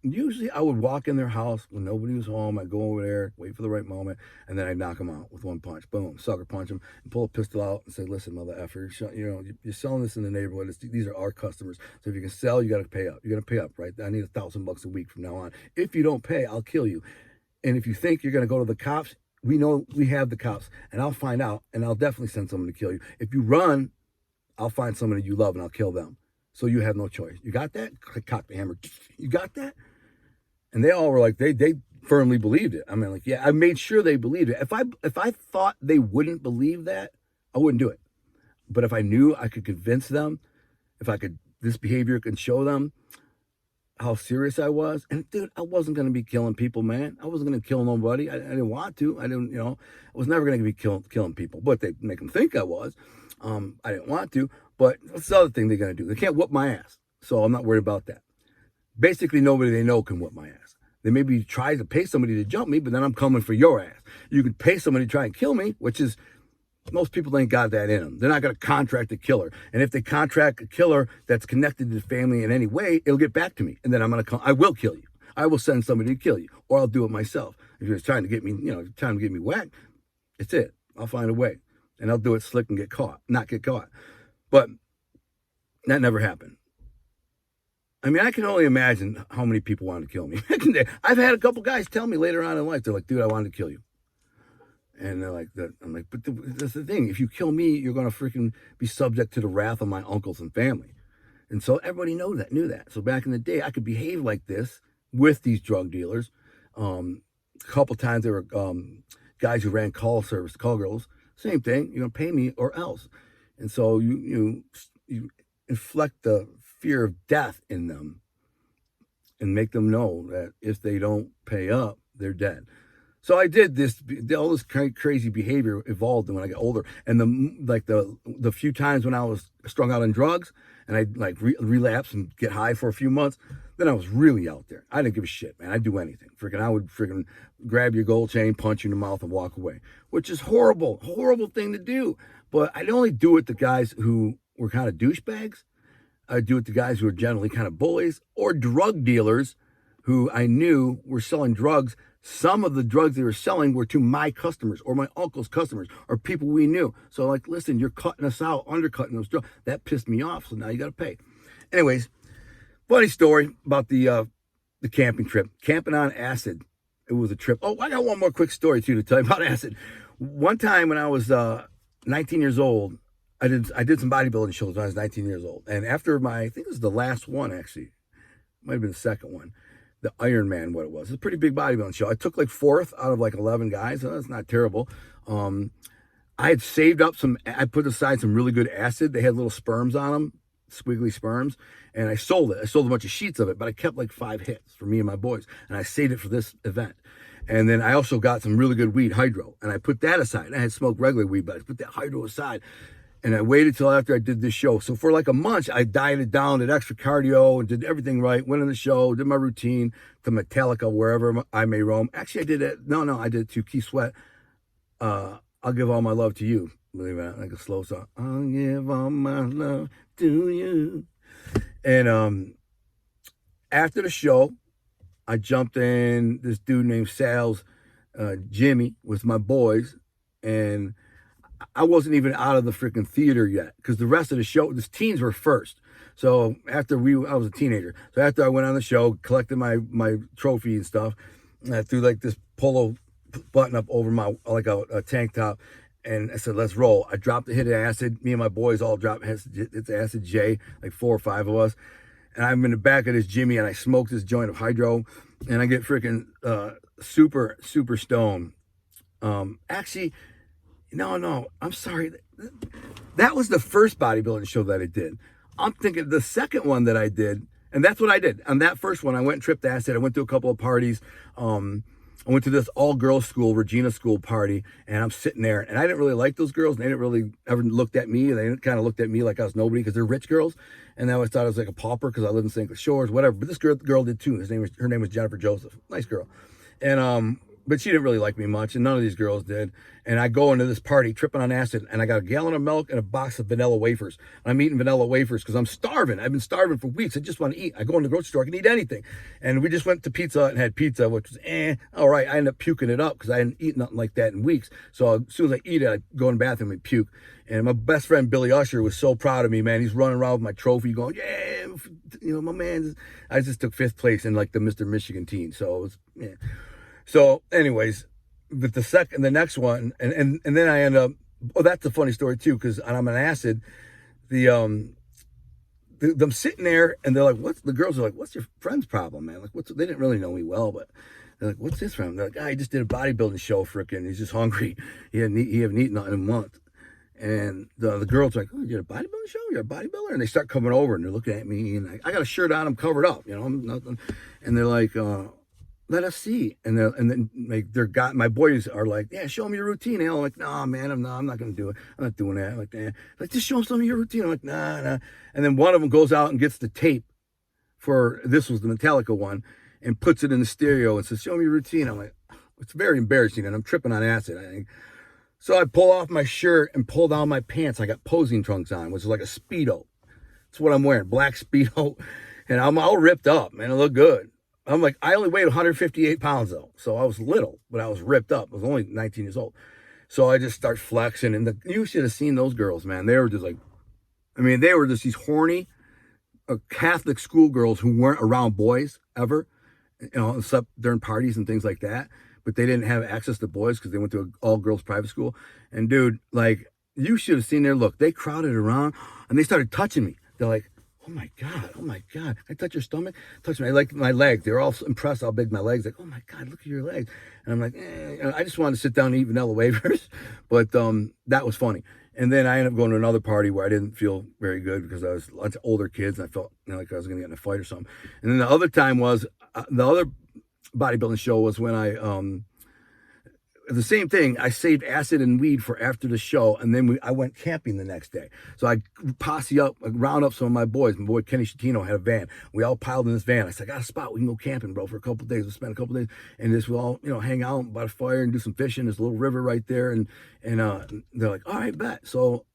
usually I would walk in their house when nobody was home. I'd go over there, wait for the right moment, and then I'd knock them out with one punch. Boom, sucker punch them, and pull a pistol out and say, listen, mother effer, you're selling this in the neighborhood. These are our customers. So if you can sell, you got to pay up. You're going to pay up, right? I need $1,000 a week from now on. If you don't pay, I'll kill you. And if you think you're going to go to the cops, we know we have the cops, and I'll find out, and I'll definitely send someone to kill you. If you run, I'll find somebody you love, and I'll kill them. So you have no choice. You got that? Cock the hammer. You got that? And they all were like, they firmly believed it. I mean, like, yeah, I made sure they believed it. If I thought they wouldn't believe that, I wouldn't do it. But if I knew I could convince them, this behavior can show them how serious I was. And dude, I wasn't going to be killing people, man. I wasn't going to kill nobody. I didn't want to. I was never going to be killing people, but they make them think I was. I didn't want to, but what's the other thing they're going to do? They can't whoop my ass. So I'm not worried about that. Basically, nobody they know can whoop my ass. They maybe try to pay somebody to jump me, but then I'm coming for your ass. You could pay somebody to try and kill me, which is, most people ain't got that in them. They're not going to contract a killer. And if they contract a killer that's connected to the family in any way, it'll get back to me. And then I will kill you. I will send somebody to kill you, or I'll do it myself. If you're trying to get me, whacked, it's it. I'll find a way. And I'll do it slick and not get caught. But that never happened. I mean, I can only imagine how many people wanted to kill me. I've had a couple guys tell me later on in life, they're like, dude, I wanted to kill you. And they're like, I'm like, but that's the thing. If you kill me, you're going to freaking be subject to the wrath of my uncles and family. And so everybody knew that. So back in the day, I could behave like this with these drug dealers. A couple times there were guys who ran call girls. Same thing. You're going to pay me or else. And so you inflict the fear of death in them and make them know that if they don't pay up, they're dead. So I did this. All this crazy behavior evolved when I got older, and the few times when I was strung out on drugs and I'd like relapse and get high for a few months, then I was really out there. I didn't give a shit, man. I'd do anything. I would grab your gold chain, punch you in the mouth, and walk away, which is horrible thing to do. But I'd only do it to guys who were kind of douchebags. I'd do it to guys who were generally kind of bullies or drug dealers who I knew were selling drugs. Some of the drugs they were selling were to my customers or my uncle's customers or people we knew. So like, listen, you're cutting us out, undercutting those drugs. That pissed me off. So now you got to pay. Anyways, funny story about the camping trip. Camping on acid. It was a trip. Oh, I got one more quick story too to tell you about acid. One time when I was 19 years old, I did some bodybuilding shows when I was 19 years old. And after I think it was the last one actually, might have been the second one, the Iron Man, what it was. It's a pretty big bodybuilding show. I took like 4th out of like 11 guys. So that's not terrible. I had saved up I put aside some really good acid. They had little sperms on them, squiggly sperms, and I sold it. I sold a bunch of sheets of it, but I kept like 5 hits for me and my boys, and I saved it for this event. And then I also got some really good weed, hydro, and I put that aside. I had smoked regular weed, but I put that hydro aside. And I waited till after I did this show. So for like a month, I dieted down, did extra cardio, and did everything right. Went on the show, did my routine to Metallica, wherever I may roam. Actually, I did it. No, I did it to Keith Sweat. I'll give all my love to you. Believe it, like a slow song. I'll give all my love to you. And after the show, I jumped in this dude named Sal's Jimmy with my boys, and I wasn't even out of the freaking theater yet because the rest of the show, the teens were first. So after I was a teenager. So after I went on the show, collected my trophy and stuff, and I threw like this polo button up over my like a tank top, and I said, let's roll. I dropped a hit of acid. Me and my boys all dropped it's acid J, like 4 or 5 of us. And I'm in the back of this Jimmy, and I smoked this joint of hydro, and I get freaking super stoned. Actually, no, I'm sorry. That was the first bodybuilding show that I did. I'm thinking the second one that I did, and that's what I did. On that first one, I went and tripped acid. I went to a couple of parties. I went to this all-girls school, Regina School party, and I'm sitting there, and I didn't really like those girls, and they didn't really ever looked at me, and they kind of looked at me like I was nobody because they're rich girls, and I always thought I was like a pauper because I live in St. Clair Shores, whatever. But this girl did too. Her name was Jennifer Joseph, nice girl, and but she didn't really like me much, and none of these girls did. And I go into this party tripping on acid, and I got a gallon of milk and a box of vanilla wafers. I'm eating vanilla wafers because I'm starving. I've been starving for weeks. I just want to eat. I go in the grocery store, I can eat anything. And we just went to Pizza Hut and had pizza, which was all right. I ended up puking it up because I hadn't eaten nothing like that in weeks. So as soon as I eat it, I go in the bathroom and puke. And my best friend Billy Usher was so proud of me, man. He's running around with my trophy, going, "Yeah, my man." I just took 5th place in like the Mr. Michigan team. So it was, yeah. So, anyways, but the next one, and then I end up. Oh, that's a funny story too, because I'm on acid. I'm sitting there, and they're like, the girls are like, "What's your friend's problem, man?" Like, they didn't really know me well, but they're like, "What's his friend?" They're like, "He just did a bodybuilding show, frickin'. He's just hungry. He haven't eaten nothing in a month." And the girls are like, "Oh, you did a bodybuilding show? You're a bodybuilder?" And they start coming over, and they're looking at me, and I got a shirt on, I'm covered up, I'm nothing. And they're like, let us see. And then like my boys are like, "Yeah, show me your routine." And I'm like, "No, man, I'm not gonna do it. I'm not doing that." I'm like, like, just show them some of your routine. I'm like, nah. And then one of them goes out and gets the tape this was the Metallica one, and puts it in the stereo and says, "Show me your routine." I'm like, it's very embarrassing, and I'm tripping on acid, I think. So I pull off my shirt and pull down my pants. I got posing trunks on, which is like a Speedo. That's what I'm wearing, black Speedo. And I'm all ripped up, man. I look good. I'm like, I only weighed 158 pounds though. So I was little, but I was ripped up. I was only 19 years old. So I just start flexing, and you should have seen those girls, man. They were just like, they were just these horny Catholic schoolgirls who weren't around boys ever, except during parties and things like that. But they didn't have access to boys because they went to an all-girls private school. And dude, like, you should have seen their look. They crowded around, and they started touching me. They're like, oh my God. Can I touch your stomach? Touch me. I like my legs. They were all impressed how big my legs. Like, oh my God, look at your legs. And I'm like, I just wanted to sit down and eat vanilla wafers. But that was funny. And then I ended up going to another party where I didn't feel very good because I was a bunch of older kids, and I felt like I was going to get in a fight or something. And then the other time was, the other bodybuilding show was when the same thing. I saved acid and weed for after the show, and then I went camping the next day. So I round up some of my boys. My boy Kenny Shatino had a van. We all piled in this van. I said, "I got a spot. We can go camping, bro, for a couple of days." We spent a couple of days, and we'll all hang out by the fire and do some fishing. There's a little river right there, and they're like, "All right, bet." So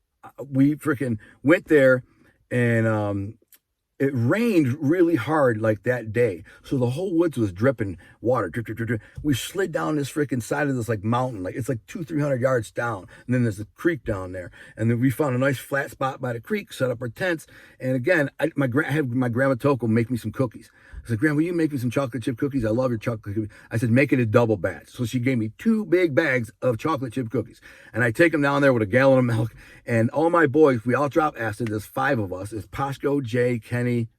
we freaking went there, and it rained really hard like that day. So the whole woods was dripping water. Drip, drip, drip, drip. We slid down this freaking side of this like mountain. Like it's like 200-300 yards down. And then there's a creek down there. And then we found a nice flat spot by the creek, set up our tents. And again, I had my grandma Toko make me some cookies. I said, "Grandma, will you make me some chocolate chip cookies? I love your chocolate cookies." I said, "Make it a double batch." So she gave me 2 big bags of chocolate chip cookies. And I take them down there with a gallon of milk. And all my boys, we all drop acid. There's 5 of us. It's Pasco, Jay, Kenny,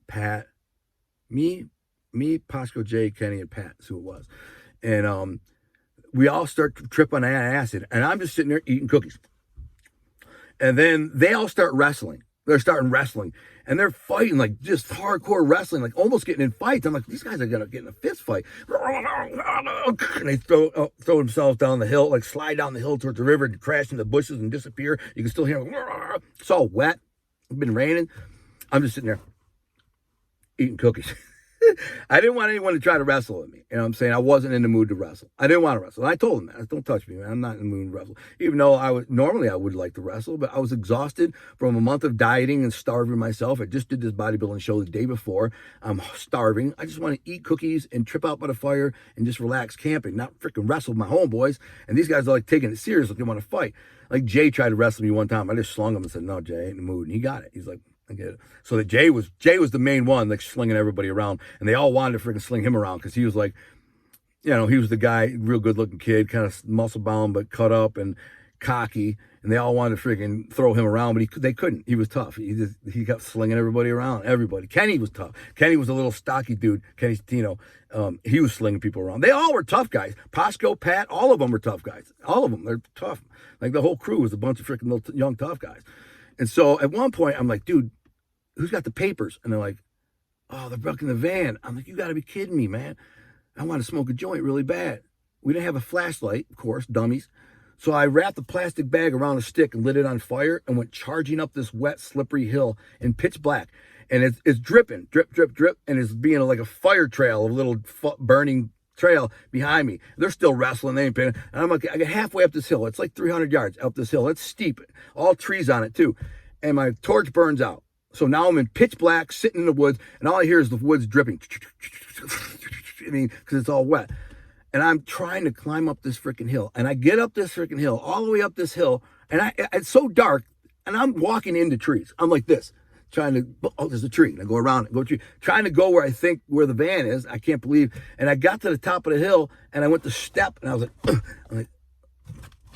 Pat, me, Pasco, Jay, Kenny, and Pat. That's who it was. And we all start to trip on acid, and I'm just sitting there eating cookies. And then they all start wrestling. They're starting wrestling, and they're fighting, like just hardcore wrestling, like almost getting in fights. I'm like, these guys are gonna get in a fist fight. And they throw themselves down the hill, like slide down the hill towards the river and crash in the bushes and disappear. You can still hear them. It's all wet. It's been raining. I'm just sitting there eating cookies. I didn't want anyone to try to wrestle with me. You know what I'm saying? I wasn't in the mood to wrestle. I didn't want to wrestle. And I told them that. Don't touch me, man. I'm not in the mood to wrestle. Even though normally I would like to wrestle, but I was exhausted from a month of dieting and starving myself. I just did this bodybuilding show the day before. I'm starving. I just want to eat cookies and trip out by the fire and just relax camping, not freaking wrestle with my homeboys. And these guys are like taking it serious, like they want to fight. Like Jay tried to wrestle me one time. I just slung him and said, no, Jay, I ain't in the mood. And he got it. He's like, I get it. So that Jay was the main one, like slinging everybody around, and they all wanted to freaking sling him around because he was like, you know, he was the guy, real good looking kid, kind of muscle bound but cut up and cocky, and they all wanted to freaking throw him around, but they couldn't. He was tough. He kept slinging everybody around. Everybody. Kenny was tough. Kenny was a little stocky dude. Kenny Tino. He was slinging people around. They all were tough guys. Pasco, Pat, all of them were tough guys. All of them. They're tough. Like the whole crew was a bunch of freaking little young tough guys. And so at one point, I'm like, dude, who's got the papers? And they're like, oh, they're broken the van. I'm like, you got to be kidding me, man. I want to smoke a joint really bad. We didn't have a flashlight, of course, dummies. So I wrapped a plastic bag around a stick and lit it on fire and went charging up this wet, slippery hill in pitch black. And it's dripping, drip, drip, drip. And it's being like a fire trail, a little burning trail behind me. They're still wrestling. They ain't paying. And I'm like, I get halfway up this hill. It's like 300 yards up this hill. It's steep. All trees on it too. And my torch burns out. So now I'm in pitch black, sitting in the woods, and all I hear is the woods dripping. I mean, because it's all wet. And I'm trying to climb up this freaking hill. And I get up this freaking hill, all the way up this hill, and it's so dark, and I'm walking into trees. I'm like this, trying to, oh, there's a tree. And I go around it, go tree, trying to go where I think where the van is. I can't believe. And I got to the top of the hill, and I went to step, and I was like, I'm like,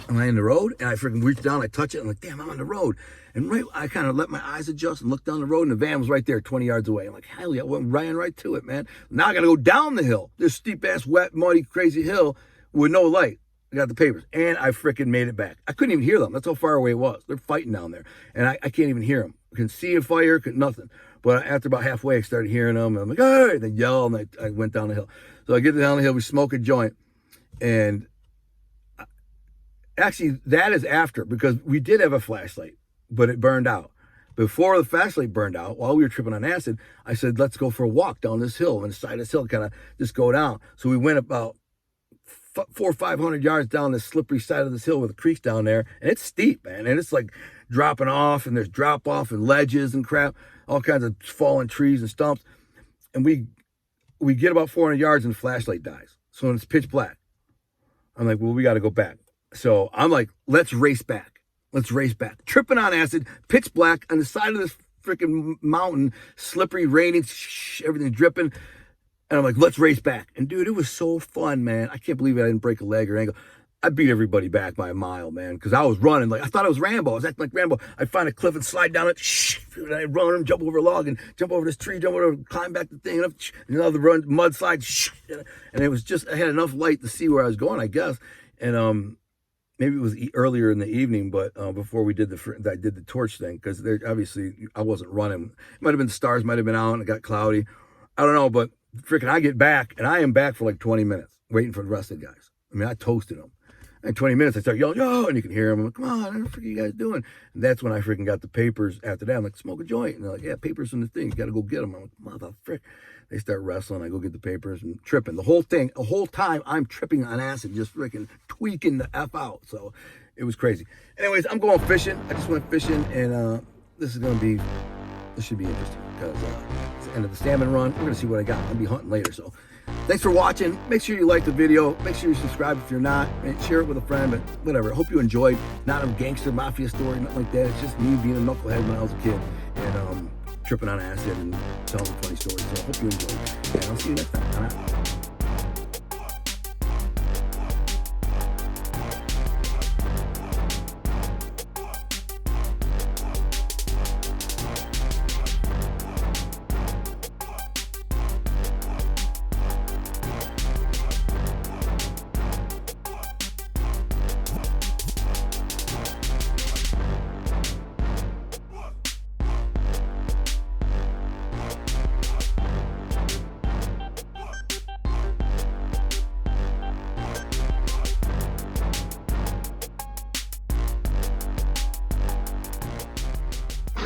am I in the road? And I freaking reached down, I touch it, I'm like, damn, I'm on the road. And I kind of let my eyes adjust and looked down the road, and the van was right there, 20 yards away. I'm like, hell yeah, I went right to it, man. Now I got to go down the hill, this steep-ass, wet, muddy, crazy hill with no light. I got the papers, and I freaking made it back. I couldn't even hear them. That's how far away it was. They're fighting down there, and I can't even hear them. I can see a fire, nothing. But after about halfway, I started hearing them, and I'm like, all right, they yell, and I went down the hill. So I get down the hill, we smoke a joint, and actually, that is after, because we did have a flashlight, but it burned out. Before the flashlight burned out, while we were tripping on acid, I said, let's go for a walk down this hill, and the side of this hill kind of just go down. So we went about 400 or 500 yards down this slippery side of this hill with the creeks down there, and it's steep, man, and it's like dropping off, and there's drop off and ledges and crap, all kinds of fallen trees and stumps. And we get about 400 yards and the flashlight dies. So it's pitch black. I'm like, well, we got to go back. So I'm like, let's race back. Let's race back. Tripping on acid, pitch black on the side of this freaking mountain, slippery, raining, everything dripping. And I'm like, let's race back. And dude, it was so fun, man. I can't believe I didn't break a leg or ankle. I beat everybody back by a mile, man, because I was running like I thought I was Rambo. I was acting like Rambo. I'd find a cliff and slide down it. And I'd run and jump over a log and jump over this tree, jump over, climb back the thing, and another run, mudslide. And it was just, I had enough light to see where I was going, I guess. And maybe it was earlier in the evening, but before I did the torch thing, because obviously I wasn't running. It might have been the stars, might have been out, and it got cloudy. I don't know, but freaking I get back, and I am back for like 20 minutes waiting for the rest of the guys. I mean, I toasted them. And 20 minutes, I start yelling, yo, and you can hear them. I'm like, come on, what the frick are you guys doing? And that's when I freaking got the papers after that. I'm like, smoke a joint. And they're like, yeah, papers from the thing. You got to go get them. I'm like, mother frick. They start wrestling. I go get the papers and tripping. The whole time, I'm tripping on acid, just freaking tweaking the F out. So it was crazy. Anyways, I'm going fishing. I just went fishing, and this should be interesting because it's the end of the salmon run. We're going to see what I got. I'll be hunting later. So thanks for watching. Make sure you like the video. Make sure you subscribe if you're not. And share it with a friend, but whatever. I hope you enjoyed. Not a gangster mafia story, nothing like that. It's just me being a knucklehead when I was a kid and tripping on acid and telling funny stories. So I hope you enjoyed. And I'll see you next time. I'm out.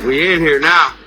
We in here now.